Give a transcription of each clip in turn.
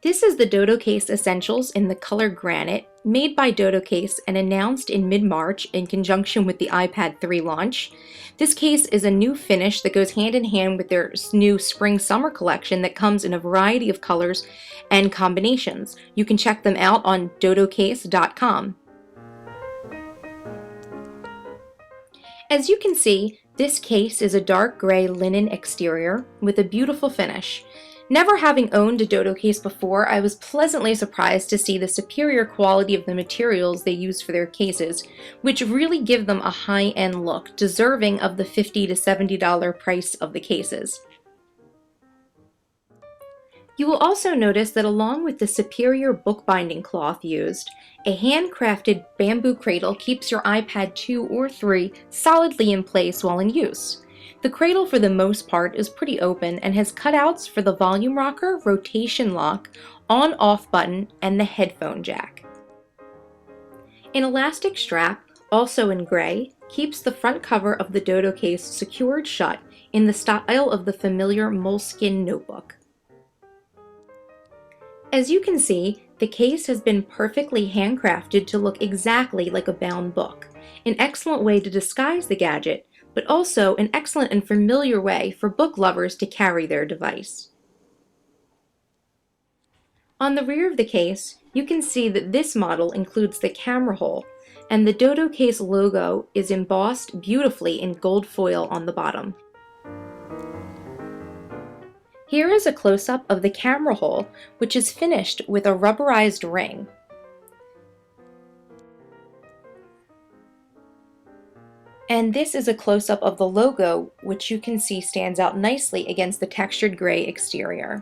This is the DODOcase Essentials in the color Granite, made by DODOcase and announced in mid-March in conjunction with the iPad 3 launch. This case is a new finish that goes hand in hand with their new spring-summer collection that comes in a variety of colors and combinations. You can check them out on DODOcase.com. As you can see, this case is a dark gray linen exterior with a beautiful finish. Never having owned a DODOcase before, I was pleasantly surprised to see the superior quality of the materials they use for their cases, which really give them a high-end look, deserving of the $50 to $70 price of the cases. You will also notice that along with the superior bookbinding cloth used, a handcrafted bamboo cradle keeps your iPad 2 or 3 solidly in place while in use. The cradle for the most part is pretty open and has cutouts for the volume rocker, rotation lock, on-off button, and the headphone jack. An elastic strap, also in gray, keeps the front cover of the DODOcase secured shut in the style of the familiar moleskin notebook. As you can see, the case has been perfectly handcrafted to look exactly like a bound book, an excellent way to disguise the gadget, but also an excellent and familiar way for book lovers to carry their device. On the rear of the case, you can see that this model includes the camera hole, and the DODOcase logo is embossed beautifully in gold foil on the bottom. Here is a close-up of the camera hole, which is finished with a rubberized ring. And this is a close-up of the logo, which you can see stands out nicely against the textured gray exterior.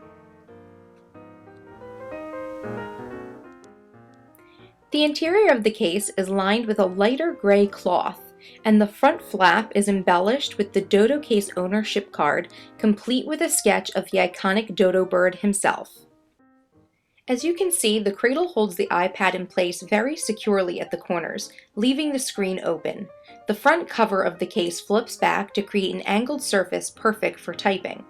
The interior of the case is lined with a lighter gray cloth, and the front flap is embellished with the DODOcase ownership card, complete with a sketch of the iconic dodo bird himself. As you can see, the cradle holds the iPad in place very securely at the corners, leaving the screen open. The front cover of the case flips back to create an angled surface perfect for typing.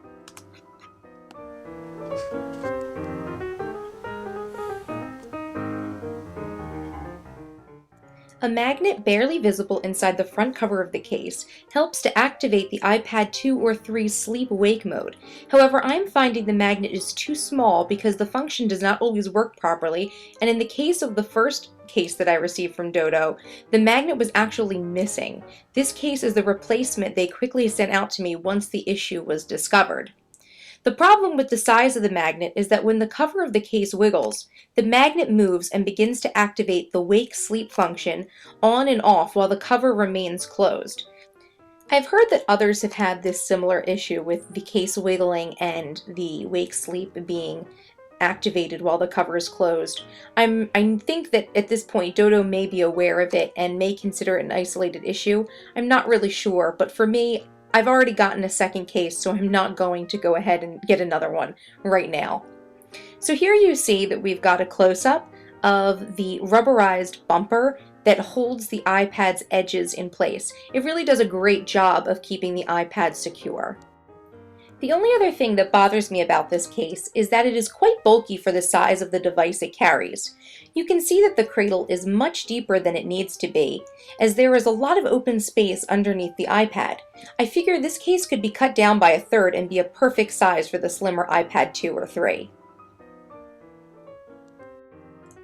A magnet barely visible inside the front cover of the case helps to activate the iPad 2 or 3's sleep-wake mode. However, I'm finding the magnet is too small because the function does not always work properly, and in the case of the first case that I received from Dodo, the magnet was actually missing. This case is the replacement they quickly sent out to me once the issue was discovered. The problem with the size of the magnet is that when the cover of the case wiggles, the magnet moves and begins to activate the wake-sleep function on and off while the cover remains closed. I've heard that others have had this similar issue with the case wiggling and the wake-sleep being activated while the cover is closed. I think that at this point Dodo may be aware of it and may consider it an isolated issue. I'm not really sure, but for me, I've already gotten a second case, so I'm not going to go ahead and get another one right now. So here you see that we've got a close-up of the rubberized bumper that holds the iPad's edges in place. It really does a great job of keeping the iPad secure. The only other thing that bothers me about this case is that it is quite bulky for the size of the device it carries. You can see that the cradle is much deeper than it needs to be, as there is a lot of open space underneath the iPad. I figure this case could be cut down by a third and be a perfect size for the slimmer iPad 2 or 3.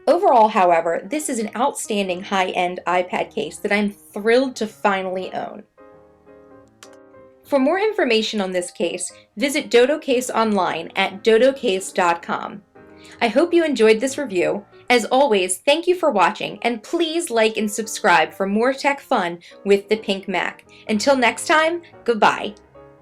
Overall, however, this is an outstanding high-end iPad case that I'm thrilled to finally own. For more information on this case, visit DODOcase online at DODOcase.com. I hope you enjoyed this review. As always, thank you for watching, and please like and subscribe for more tech fun with the Pink Mac. Until next time, goodbye.